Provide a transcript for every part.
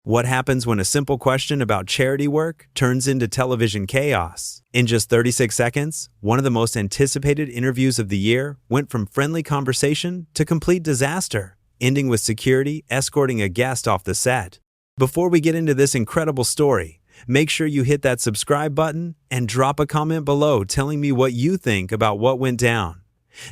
What happens when a simple question about charity work turns into television chaos? In just 36 seconds, one of the most anticipated interviews of the year went from friendly conversation to complete disaster, ending with security escorting a guest off the set. Before we get into this incredible story, make sure you hit that subscribe button and drop a comment below telling me what you think about what went down.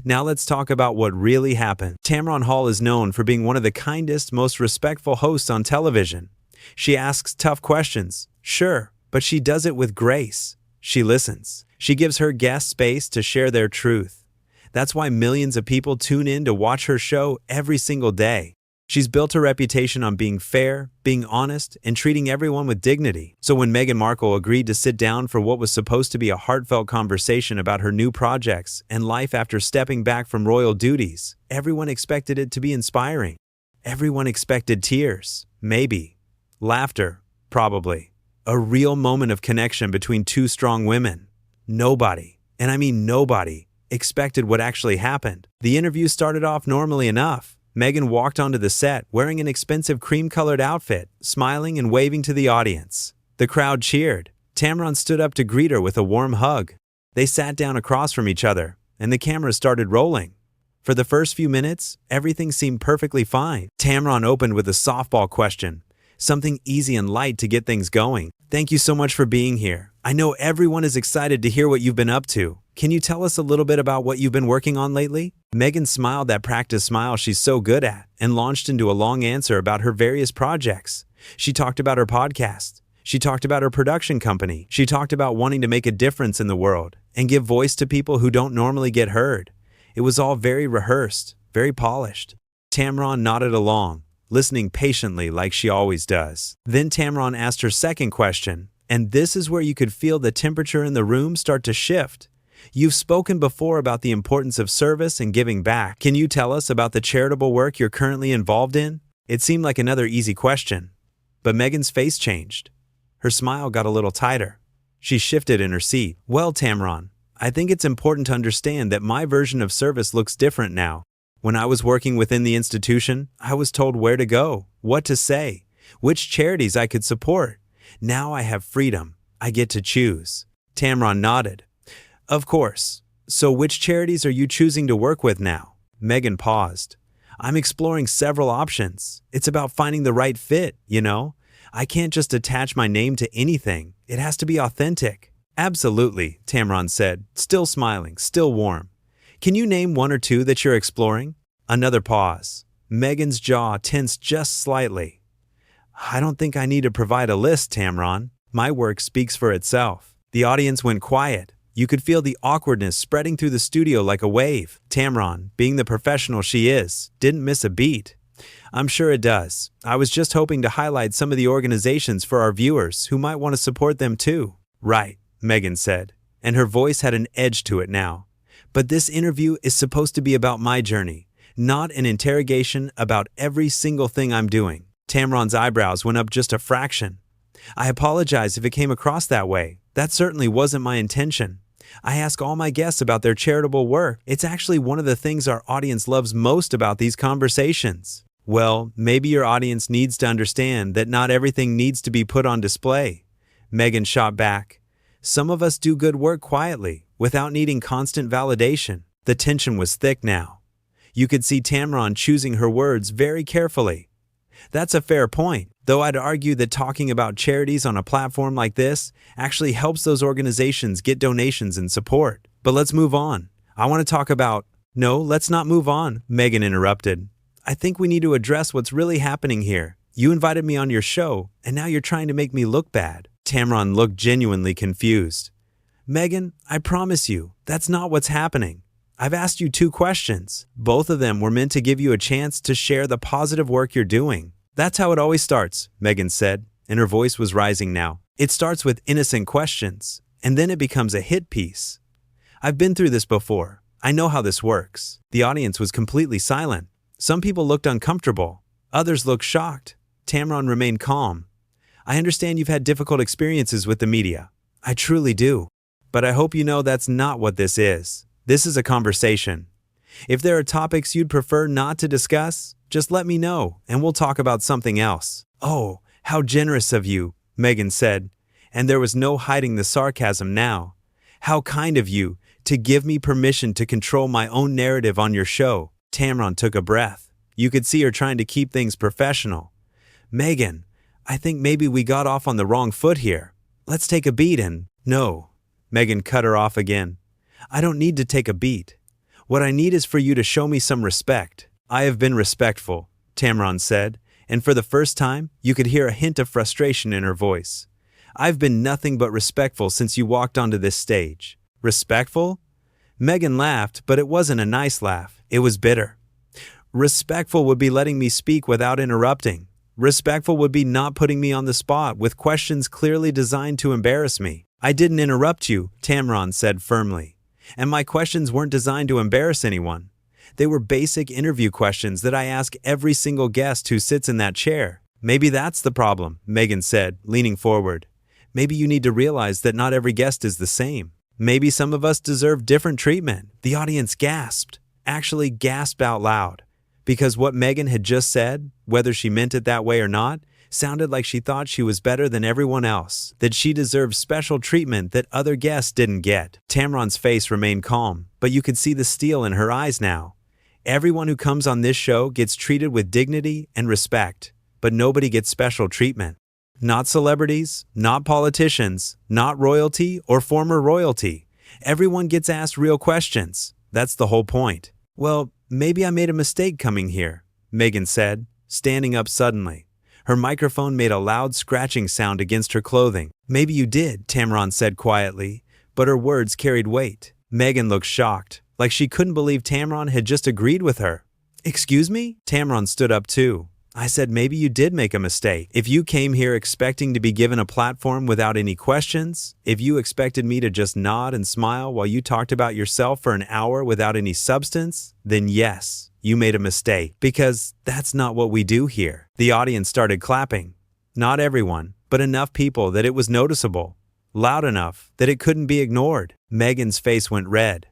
Now let's talk about what really happened. Tamron Hall is known for being one of the kindest, most respectful hosts on television. She asks tough questions, sure, but she does it with grace. She listens. She gives her guests space to share their truth. That's why millions of people tune in to watch her show every single day. She's built a reputation on being fair, being honest, and treating everyone with dignity. So when Meghan Markle agreed to sit down for what was supposed to be a heartfelt conversation about her new projects and life after stepping back from royal duties, everyone expected it to be inspiring. Everyone expected tears, maybe. Laughter, probably. A real moment of connection between two strong women. Nobody, and I mean nobody, expected what actually happened. The interview started off normally enough. Meghan walked onto the set wearing an expensive cream-colored outfit, smiling and waving to the audience. The crowd cheered. Tamron stood up to greet her with a warm hug. They sat down across from each other, and the camera started rolling. For the first few minutes, everything seemed perfectly fine. Tamron opened with a softball question, something easy and light to get things going. Thank you so much for being here. I know everyone is excited to hear what you've been up to. Can you tell us a little bit about what you've been working on lately? Meghan smiled that practice smile she's so good at and launched into a long answer about her various projects. She talked about her podcast. She talked about her production company. She talked about wanting to make a difference in the world and give voice to people who don't normally get heard. It was all very rehearsed, very polished. Tamron nodded along, listening patiently like she always does. Then Tamron asked her second question, and this is where you could feel the temperature in the room start to shift. You've spoken before about the importance of service and giving back. Can you tell us about the charitable work you're currently involved in? It seemed like another easy question. But Meghan's face changed. Her smile got a little tighter. She shifted in her seat. Well, Tamron, I think it's important to understand that my version of service looks different now. When I was working within the institution, I was told where to go, what to say, which charities I could support. Now I have freedom. I get to choose. Tamron nodded. Of course. So which charities are you choosing to work with now? Meghan paused. I'm exploring several options. It's about finding the right fit, you know? I can't just attach my name to anything. It has to be authentic. Absolutely, Tamron said, still smiling, still warm. Can you name one or two that you're exploring? Another pause. Meghan's jaw tensed just slightly. I don't think I need to provide a list, Tamron. My work speaks for itself. The audience went quiet. You could feel the awkwardness spreading through the studio like a wave. Tamron, being the professional she is, didn't miss a beat. I'm sure it does. I was just hoping to highlight some of the organizations for our viewers who might want to support them too. Right, Meghan said, and her voice had an edge to it now. But this interview is supposed to be about my journey, not an interrogation about every single thing I'm doing. Tamron's eyebrows went up just a fraction. I apologize if it came across that way. That certainly wasn't my intention. I ask all my guests about their charitable work. It's actually one of the things our audience loves most about these conversations. Well, maybe your audience needs to understand that not everything needs to be put on display. Meghan shot back. Some of us do good work quietly, without needing constant validation. The tension was thick now. You could see Tamron choosing her words very carefully. That's a fair point, though I'd argue that talking about charities on a platform like this actually helps those organizations get donations and support. But let's move on. I want to talk about... No, let's not move on, Meghan interrupted. I think we need to address what's really happening here. You invited me on your show, and now you're trying to make me look bad. Tamron looked genuinely confused. Meghan, I promise you, that's not what's happening. I've asked you 2 questions. Both of them were meant to give you a chance to share the positive work you're doing. That's how it always starts, Meghan said, and her voice was rising now. It starts with innocent questions, and then it becomes a hit piece. I've been through this before. I know how this works. The audience was completely silent. Some people looked uncomfortable. Others looked shocked. Tamron remained calm. I understand you've had difficult experiences with the media. I truly do. But I hope you know that's not what this is. This is a conversation. If there are topics you'd prefer not to discuss, just let me know and we'll talk about something else. Oh, How generous of you, Meghan said, and there was no hiding the sarcasm now. How kind of you to give me permission to control my own narrative on your show. Tamron took a breath. You could see her trying to keep things professional. Meghan, I think maybe we got off on the wrong foot here. Let's take a beat and… No. Meghan cut her off again. I don't need to take a beat. What I need is for you to show me some respect. I have been respectful, Tamron said, and for the first time, you could hear a hint of frustration in her voice. I've been nothing but respectful since you walked onto this stage. Respectful? Meghan laughed, but it wasn't a nice laugh. It was bitter. Respectful would be letting me speak without interrupting. Respectful would be not putting me on the spot with questions clearly designed to embarrass me. I didn't interrupt you, Tamron said firmly. And my questions weren't designed to embarrass anyone. They were basic interview questions that I ask every single guest who sits in that chair. Maybe that's the problem, Meghan said, leaning forward. Maybe you need to realize that not every guest is the same. Maybe some of us deserve different treatment. The audience gasped, actually gasped out loud. Because what Meghan had just said, whether she meant it that way or not, sounded like she thought she was better than everyone else, that she deserved special treatment that other guests didn't get. Tamron's face remained calm, but you could see the steel in her eyes now. Everyone who comes on this show gets treated with dignity and respect, but nobody gets special treatment. Not celebrities, not politicians, not royalty or former royalty. Everyone gets asked real questions. That's the whole point. Well, maybe I made a mistake coming here, Meghan said, standing up suddenly. Her microphone made a loud scratching sound against her clothing. Maybe you did, Tamron said quietly, but her words carried weight. Meghan looked shocked, like she couldn't believe Tamron had just agreed with her. Excuse me? Tamron stood up too. I said maybe you did make a mistake. If you came here expecting to be given a platform without any questions, if you expected me to just nod and smile while you talked about yourself for an hour without any substance, then yes, you made a mistake, because that's not what we do here. The audience started clapping. Not everyone, but enough people that it was noticeable. Loud enough that it couldn't be ignored. Meghan's face went red.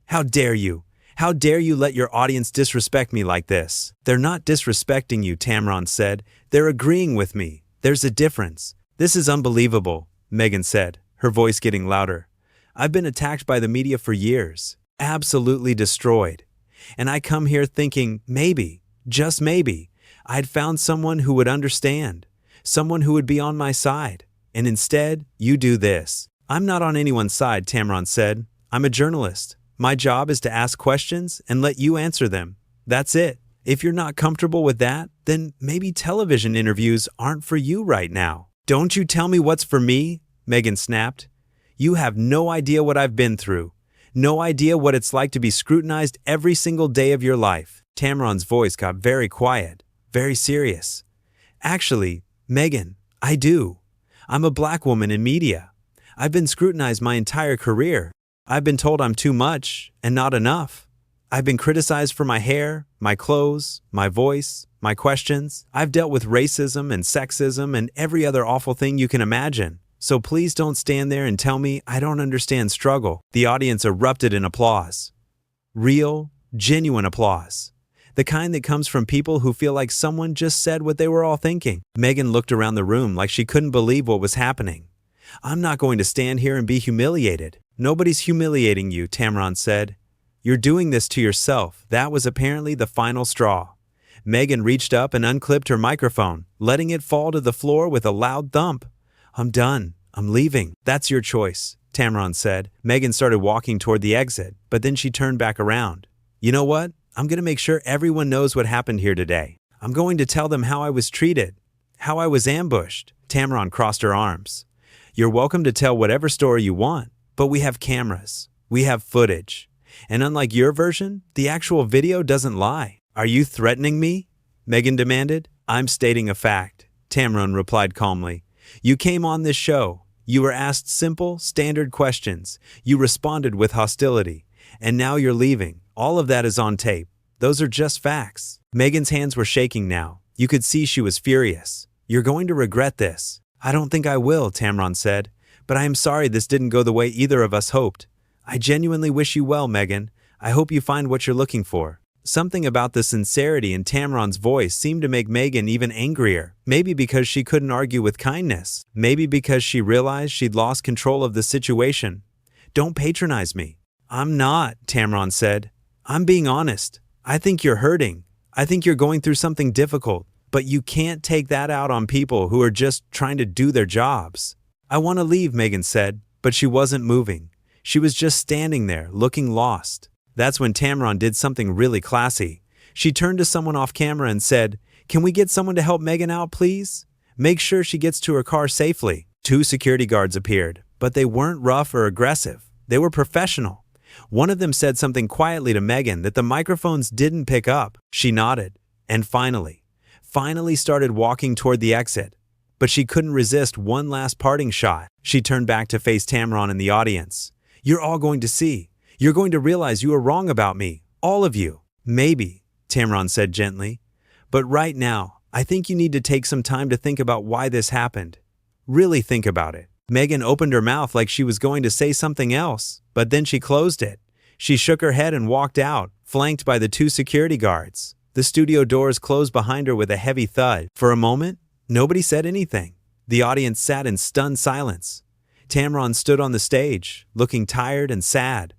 How dare you? How dare you let your audience disrespect me like this? They're not disrespecting you, Tamron said. They're agreeing with me. There's a difference. This is unbelievable, Meghan said, her voice getting louder. I've been attacked by the media for years. Absolutely destroyed. And I come here thinking, maybe, just maybe, I'd found someone who would understand. Someone who would be on my side. And instead, you do this. I'm not on anyone's side, Tamron said. I'm a journalist. My job is to ask questions and let you answer them. That's it. If you're not comfortable with that, then maybe television interviews aren't for you right now. Don't you tell me what's for me, Meghan snapped. You have no idea what I've been through. No idea what it's like to be scrutinized every single day of your life. Tamron's voice got very quiet, very serious. Actually, Meghan, I do. I'm a black woman in media. I've been scrutinized my entire career. I've been told I'm too much and not enough. I've been criticized for my hair, my clothes, my voice, my questions. I've dealt with racism and sexism and every other awful thing you can imagine. So please don't stand there and tell me I don't understand struggle. The audience erupted in applause. Real, genuine applause. The kind that comes from people who feel like someone just said what they were all thinking. Meghan looked around the room like she couldn't believe what was happening. I'm not going to stand here and be humiliated. Nobody's humiliating you, Tamron said. You're doing this to yourself. That was apparently the final straw. Meghan reached up and unclipped her microphone, letting it fall to the floor with a loud thump. I'm done. I'm leaving. That's your choice, Tamron said. Meghan started walking toward the exit, but then she turned back around. You know what? I'm going to make sure everyone knows what happened here today. I'm going to tell them how I was treated, how I was ambushed. Tamron crossed her arms. You're welcome to tell whatever story you want, but we have cameras. We have footage. And unlike your version, the actual video doesn't lie. Are you threatening me? Meghan demanded. I'm stating a fact, Tamron replied calmly. You came on this show. You were asked simple, standard questions. You responded with hostility. And now you're leaving. All of that is on tape. Those are just facts. Meghan's hands were shaking now. You could see she was furious. You're going to regret this. I don't think I will, Tamron said. But I am sorry this didn't go the way either of us hoped. I genuinely wish you well, Meghan. I hope you find what you're looking for. Something about the sincerity in Tamron's voice seemed to make Meghan even angrier. Maybe because she couldn't argue with kindness. Maybe because she realized she'd lost control of the situation. "Don't patronize me." "I'm not," Tamron said. "I'm being honest. I think you're hurting. I think you're going through something difficult. But you can't take that out on people who are just trying to do their jobs." "I want to leave," Meghan said, but she wasn't moving. She was just standing there, looking lost. That's when Tamron did something really classy. She turned to someone off camera and said, "Can we get someone to help Meghan out, please? Make sure she gets to her car safely." 2 security guards appeared, but they weren't rough or aggressive. They were professional. One of them said something quietly to Meghan that the microphones didn't pick up. She nodded, and finally started walking toward the exit. But she couldn't resist one last parting shot. She turned back to face Tamron and the audience. "You're all going to see. You're going to realize you were wrong about me. All of you." "Maybe," Tamron said gently. "But right now, I think you need to take some time to think about why this happened. Really think about it." Meghan opened her mouth like she was going to say something else, but then she closed it. She shook her head and walked out, flanked by the 2 security guards. The studio doors closed behind her with a heavy thud. For a moment, nobody said anything. The audience sat in stunned silence. Tamron stood on the stage, looking tired and sad.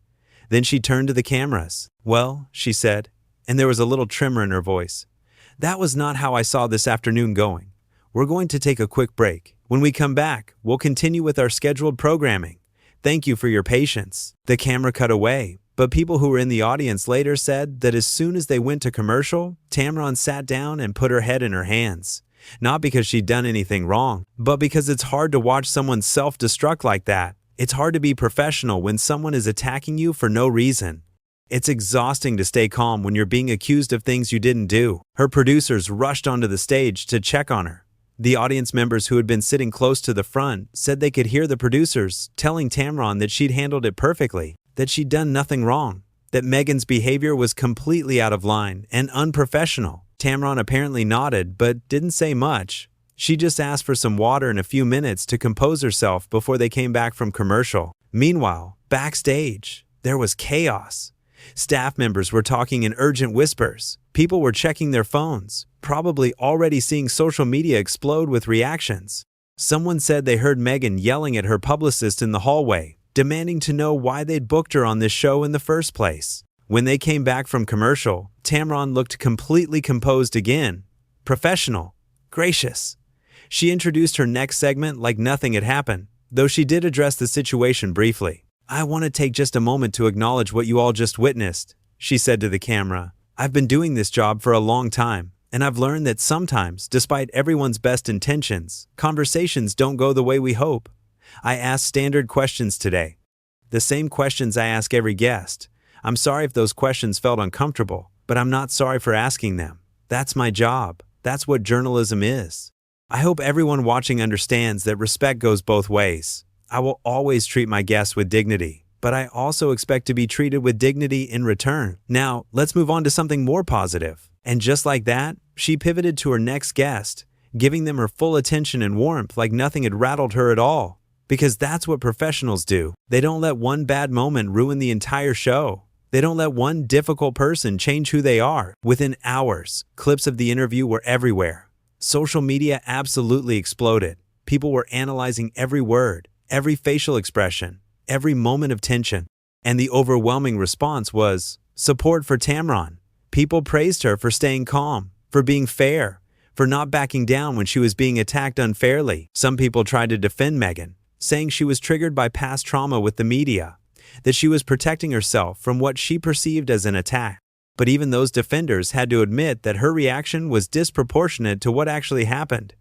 Then she turned to the cameras. "Well," she said, and there was a little tremor in her voice, "that was not how I saw this afternoon going. We're going to take a quick break. When we come back, we'll continue with our scheduled programming. Thank you for your patience." The camera cut away, but people who were in the audience later said that as soon as they went to commercial, Tamron sat down and put her head in her hands. Not because she'd done anything wrong, but because it's hard to watch someone self-destruct like that. It's hard to be professional when someone is attacking you for no reason. It's exhausting to stay calm when you're being accused of things you didn't do. Her producers rushed onto the stage to check on her. The audience members who had been sitting close to the front said they could hear the producers telling Tamron that she'd handled it perfectly, that she'd done nothing wrong, that Meghan's behavior was completely out of line and unprofessional. Tamron apparently nodded but didn't say much. She just asked for some water and a few minutes to compose herself before they came back from commercial. Meanwhile, backstage, there was chaos. Staff members were talking in urgent whispers. People were checking their phones, probably already seeing social media explode with reactions. Someone said they heard Meghan yelling at her publicist in the hallway, demanding to know why they'd booked her on this show in the first place. When they came back from commercial, Tamron looked completely composed again. Professional. Gracious. She introduced her next segment like nothing had happened, though she did address the situation briefly. "I want to take just a moment to acknowledge what you all just witnessed," she said to the camera. "I've been doing this job for a long time, and I've learned that sometimes, despite everyone's best intentions, conversations don't go the way we hope. I asked standard questions today. The same questions I ask every guest. I'm sorry if those questions felt uncomfortable, but I'm not sorry for asking them. That's my job. That's what journalism is. I hope everyone watching understands that respect goes both ways. I will always treat my guests with dignity, but I also expect to be treated with dignity in return. Now, let's move on to something more positive." And just like that, she pivoted to her next guest, giving them her full attention and warmth like nothing had rattled her at all. Because that's what professionals do. They don't let one bad moment ruin the entire show. They don't let one difficult person change who they are. Within hours, clips of the interview were everywhere. Social media absolutely exploded. People were analyzing every word, every facial expression, every moment of tension. And the overwhelming response was support for Tamron. People praised her for staying calm, for being fair, for not backing down when she was being attacked unfairly. Some people tried to defend Meghan, saying she was triggered by past trauma with the media, that she was protecting herself from what she perceived as an attack. But even those defenders had to admit that her reaction was disproportionate to what actually happened.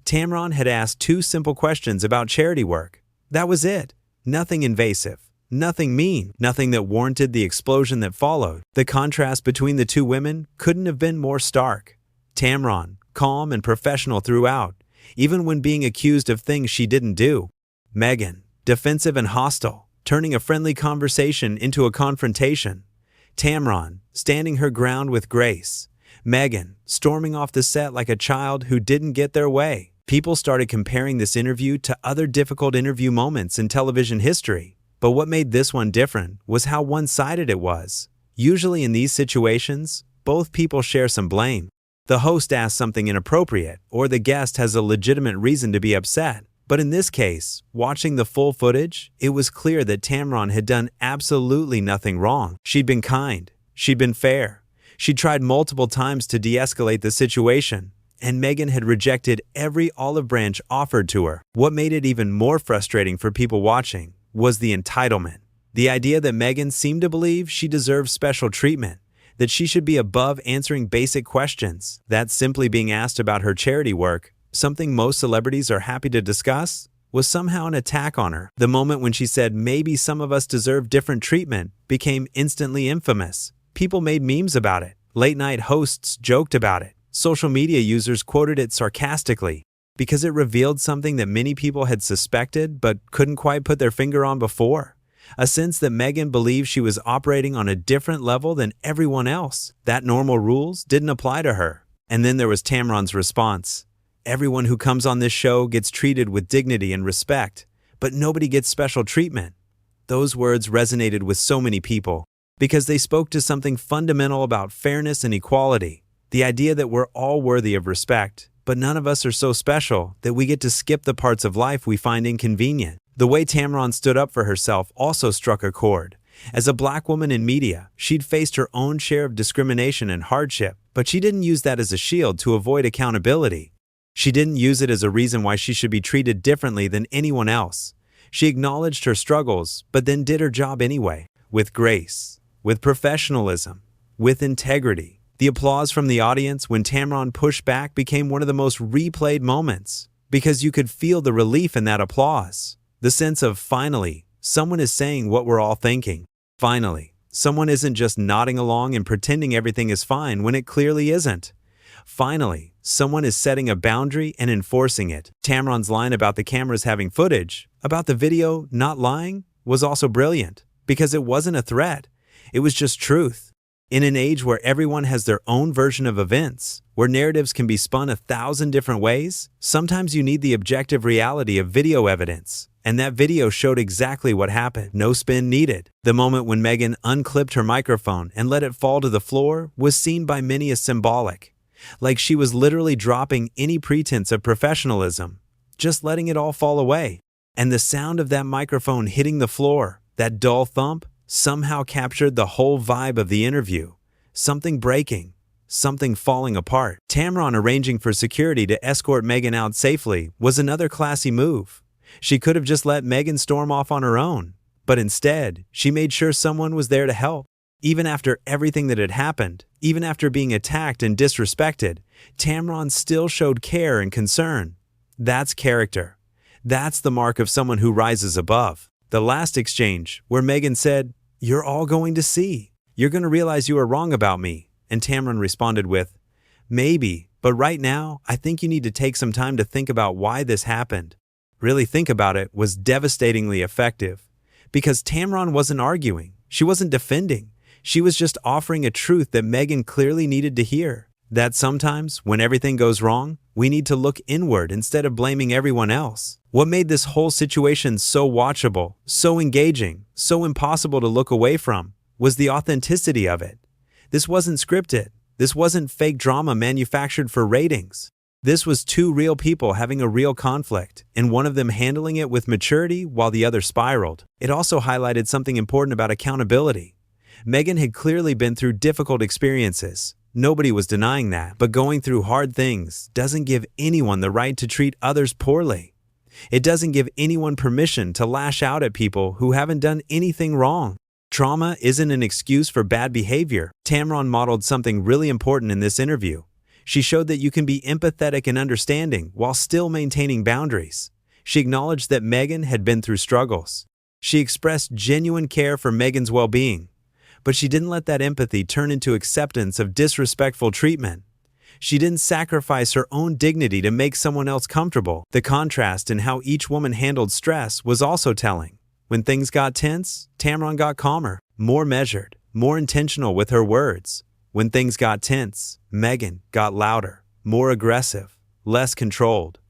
Tamron had asked 2 simple questions about charity work. That was it. Nothing invasive, nothing mean, nothing that warranted the explosion that followed. The contrast between the 2 women couldn't have been more stark. Tamron, calm and professional throughout, even when being accused of things she didn't do. Meghan, defensive and hostile, turning a friendly conversation into a confrontation. Tamron, standing her ground with grace. Meghan, storming off the set like a child who didn't get their way. People started comparing this interview to other difficult interview moments in television history. But what made this one different was how one-sided it was. Usually in these situations, both people share some blame. The host asks something inappropriate, or the guest has a legitimate reason to be upset. But in this case, watching the full footage, it was clear that Tamron had done absolutely nothing wrong. She'd been kind. She'd been fair. She'd tried multiple times to de-escalate the situation, and Meghan had rejected every olive branch offered to her. What made it even more frustrating for people watching was the entitlement. The idea that Meghan seemed to believe she deserved special treatment, that she should be above answering basic questions, that simply being asked about her charity work, something most celebrities are happy to discuss, was somehow an attack on her. The moment when she said maybe some of us deserve different treatment became instantly infamous. People made memes about it. Late-night hosts joked about it. Social media users quoted it sarcastically because it revealed something that many people had suspected but couldn't quite put their finger on before. A sense that Meghan believed she was operating on a different level than everyone else, that normal rules didn't apply to her. And then there was Tamron's response. Everyone who comes on this show gets treated with dignity and respect, but nobody gets special treatment. Those words resonated with so many people because they spoke to something fundamental about fairness and equality, the idea that we're all worthy of respect, but none of us are so special that we get to skip the parts of life we find inconvenient. The way Tamron stood up for herself also struck a chord. As a black woman in media, she'd faced her own share of discrimination and hardship, but she didn't use that as a shield to avoid accountability. She didn't use it as a reason why she should be treated differently than anyone else. She acknowledged her struggles, but then did her job anyway, with grace, with professionalism, with integrity. The applause from the audience when Tamron pushed back became one of the most replayed moments, because you could feel the relief in that applause. The sense of, finally, someone is saying what we're all thinking. Finally, someone isn't just nodding along and pretending everything is fine when it clearly isn't. Finally, someone is setting a boundary and enforcing it. Tamron's line about the cameras having footage, about the video not lying, was also brilliant, because it wasn't a threat. It was just truth. In an age where everyone has their own version of events, where narratives can be spun 1,000 different ways, sometimes you need the objective reality of video evidence. And that video showed exactly what happened. No spin needed. The moment when Meghan unclipped her microphone and let it fall to the floor was seen by many as symbolic. Like she was literally dropping any pretense of professionalism, just letting it all fall away. And the sound of that microphone hitting the floor, that dull thump, somehow captured the whole vibe of the interview. Something breaking, something falling apart. Tamron arranging for security to escort Meghan out safely was another classy move. She could have just let Meghan storm off on her own, but instead, she made sure someone was there to help. Even after everything that had happened, even after being attacked and disrespected, Tamron still showed care and concern. That's character. That's the mark of someone who rises above. The last exchange, where Meghan said, "You're all going to see. You're going to realize you were wrong about me," and Tamron responded with, "Maybe, but right now, I think you need to take some time to think about why this happened." Really think about it was devastatingly effective, because Tamron wasn't arguing. She wasn't defending. She was just offering a truth that Meghan clearly needed to hear. That sometimes, when everything goes wrong, we need to look inward instead of blaming everyone else. What made this whole situation so watchable, so engaging, so impossible to look away from, was the authenticity of it. This wasn't scripted. This wasn't fake drama manufactured for ratings. This was two real people having a real conflict, and one of them handling it with maturity while the other spiraled. It also highlighted something important about accountability. Meghan had clearly been through difficult experiences. Nobody was denying that, but going through hard things doesn't give anyone the right to treat others poorly. It doesn't give anyone permission to lash out at people who haven't done anything wrong. Trauma isn't an excuse for bad behavior. Tamron modeled something really important in this interview. She showed that you can be empathetic and understanding while still maintaining boundaries. She acknowledged that Meghan had been through struggles. She expressed genuine care for Meghan's well-being. But she didn't let that empathy turn into acceptance of disrespectful treatment. She didn't sacrifice her own dignity to make someone else comfortable. The contrast in how each woman handled stress was also telling. When things got tense, Tamron got calmer, more measured, more intentional with her words. When things got tense, Meghan got louder, more aggressive, less controlled.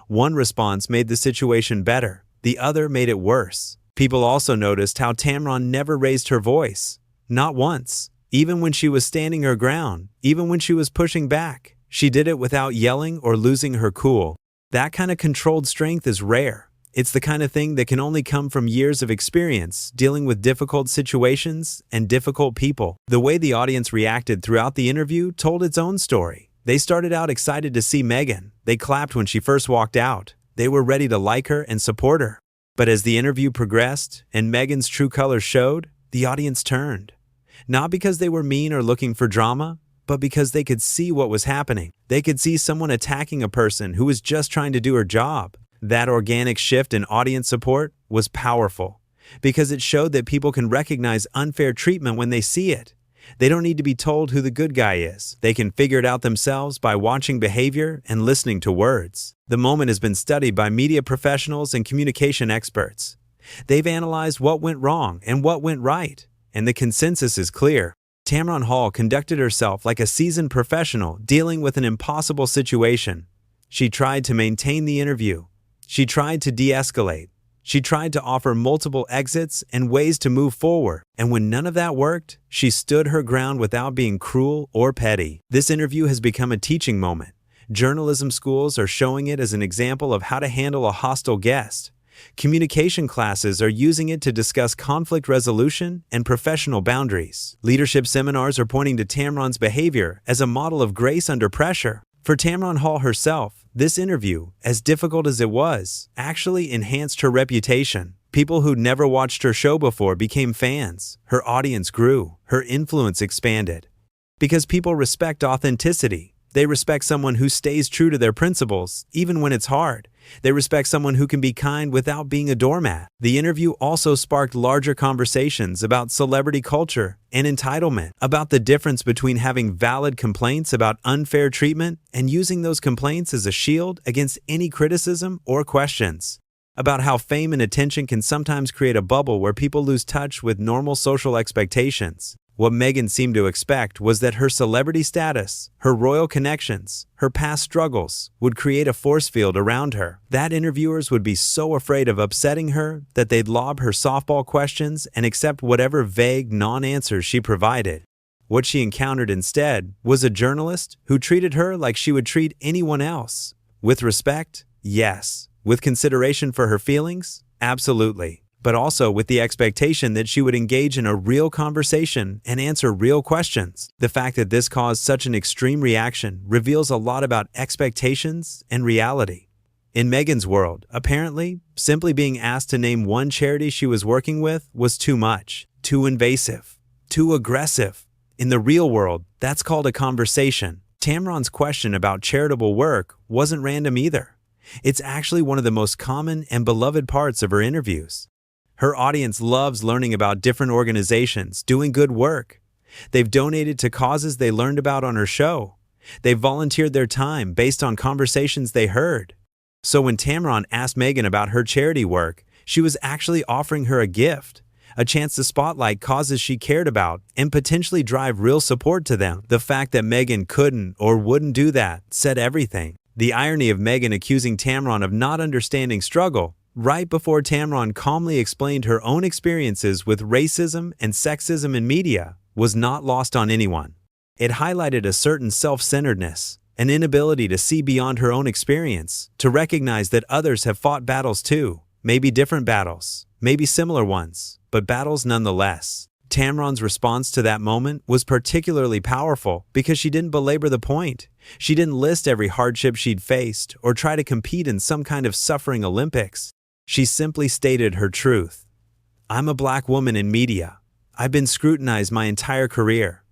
One response made the situation better, the other made it worse. People also noticed how Tamron never raised her voice. Not once. Even when she was standing her ground, even when she was pushing back, she did it without yelling or losing her cool. That kind of controlled strength is rare. It's the kind of thing that can only come from years of experience dealing with difficult situations and difficult people. The way the audience reacted throughout the interview told its own story. They started out excited to see Meghan. They clapped when she first walked out. They were ready to like her and support her. But as the interview progressed and Meghan's true colors showed, the audience turned. Not because they were mean or looking for drama, but because they could see what was happening. They could see someone attacking a person who was just trying to do her job. That organic shift in audience support was powerful because it showed that people can recognize unfair treatment when they see it. They don't need to be told who the good guy is. They can figure it out themselves by watching behavior and listening to words. The moment has been studied by media professionals and communication experts. They've analyzed what went wrong and what went right, and the consensus is clear. Tamron Hall conducted herself like a seasoned professional dealing with an impossible situation. She tried to maintain the interview. She tried to de-escalate. She tried to offer multiple exits and ways to move forward. And when none of that worked, she stood her ground without being cruel or petty. This interview has become a teaching moment. Journalism schools are showing it as an example of how to handle a hostile guest. Communication classes are using it to discuss conflict resolution and professional boundaries. Leadership seminars are pointing to Tamron's behavior as a model of grace under pressure. For Tamron Hall herself, this interview, as difficult as it was, actually enhanced her reputation. People who'd never watched her show before became fans. Her audience grew. Her influence expanded. Because people respect authenticity. They respect someone who stays true to their principles, even when it's hard. They respect someone who can be kind without being a doormat. The interview also sparked larger conversations about celebrity culture and entitlement, about the difference between having valid complaints about unfair treatment and using those complaints as a shield against any criticism or questions, about how fame and attention can sometimes create a bubble where people lose touch with normal social expectations. What Meghan seemed to expect was that her celebrity status, her royal connections, her past struggles would create a force field around her. That interviewers would be so afraid of upsetting her that they'd lob her softball questions and accept whatever vague non-answers she provided. What she encountered instead was a journalist who treated her like she would treat anyone else. With respect, yes. With consideration for her feelings, absolutely. But also with the expectation that she would engage in a real conversation and answer real questions. The fact that this caused such an extreme reaction reveals a lot about expectations and reality. In Meghan's world, apparently, simply being asked to name one charity she was working with was too much, too invasive, too aggressive. In the real world, that's called a conversation. Tamron's question about charitable work wasn't random either. It's actually one of the most common and beloved parts of her interviews. Her audience loves learning about different organizations doing good work. They've donated to causes they learned about on her show. They've volunteered their time based on conversations they heard. So when Tamron asked Meghan about her charity work, she was actually offering her a gift, a chance to spotlight causes she cared about and potentially drive real support to them. The fact that Meghan couldn't or wouldn't do that said everything. The irony of Meghan accusing Tamron of not understanding struggle right before Tamron calmly explained her own experiences with racism and sexism in media was not lost on anyone. It highlighted a certain self-centeredness, an inability to see beyond her own experience, to recognize that others have fought battles too, maybe different battles, maybe similar ones, but battles nonetheless. Tamron's response to that moment was particularly powerful because she didn't belabor the point. She didn't list every hardship she'd faced or try to compete in some kind of suffering Olympics. She simply stated her truth. I'm a black woman in media. I've been scrutinized my entire career.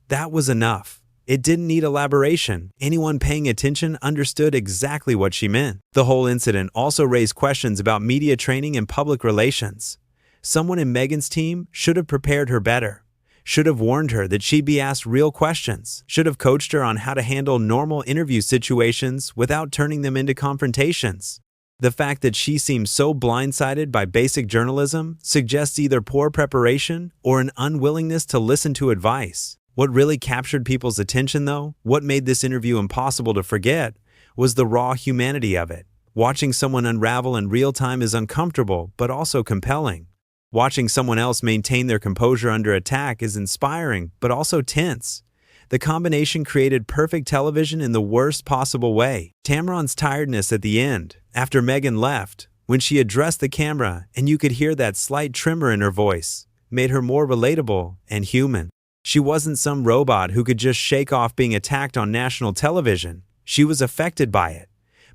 That was enough. It didn't need elaboration. Anyone paying attention understood exactly what she meant. The whole incident also raised questions about media training and public relations. Someone in Meghan's team should have prepared her better, should have warned her that she'd be asked real questions, should have coached her on how to handle normal interview situations without turning them into confrontations. The fact that she seems so blindsided by basic journalism suggests either poor preparation or an unwillingness to listen to advice. What really captured people's attention, though, what made this interview impossible to forget, was the raw humanity of it. Watching someone unravel in real time is uncomfortable, but also compelling. Watching someone else maintain their composure under attack is inspiring, but also tense. The combination created perfect television in the worst possible way. Tamron's tiredness at the end, after Meghan left, when she addressed the camera and you could hear that slight tremor in her voice, made her more relatable and human. She wasn't some robot who could just shake off being attacked on national television. She was affected by it.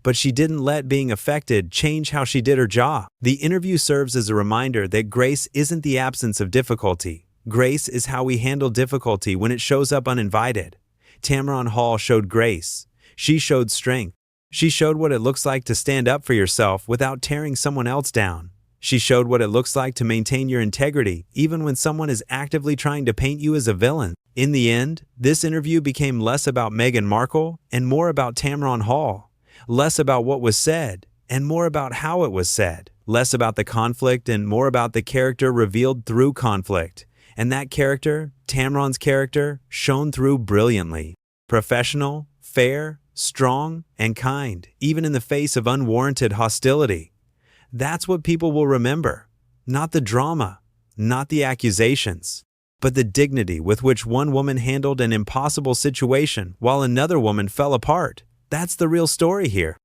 But she didn't let being affected change how she did her job. The interview serves as a reminder that grace isn't the absence of difficulty. Grace is how we handle difficulty when it shows up uninvited. Tamron Hall showed grace. She showed strength. She showed what it looks like to stand up for yourself without tearing someone else down. She showed what it looks like to maintain your integrity even when someone is actively trying to paint you as a villain. In the end, this interview became less about Meghan Markle and more about Tamron Hall. Less about what was said, and more about how it was said. Less about the conflict and more about the character revealed through conflict. And that character, Tamron's character, shone through brilliantly. Professional, fair, strong, and kind, even in the face of unwarranted hostility. That's what people will remember. Not the drama, not the accusations, but the dignity with which one woman handled an impossible situation while another woman fell apart. That's the real story here.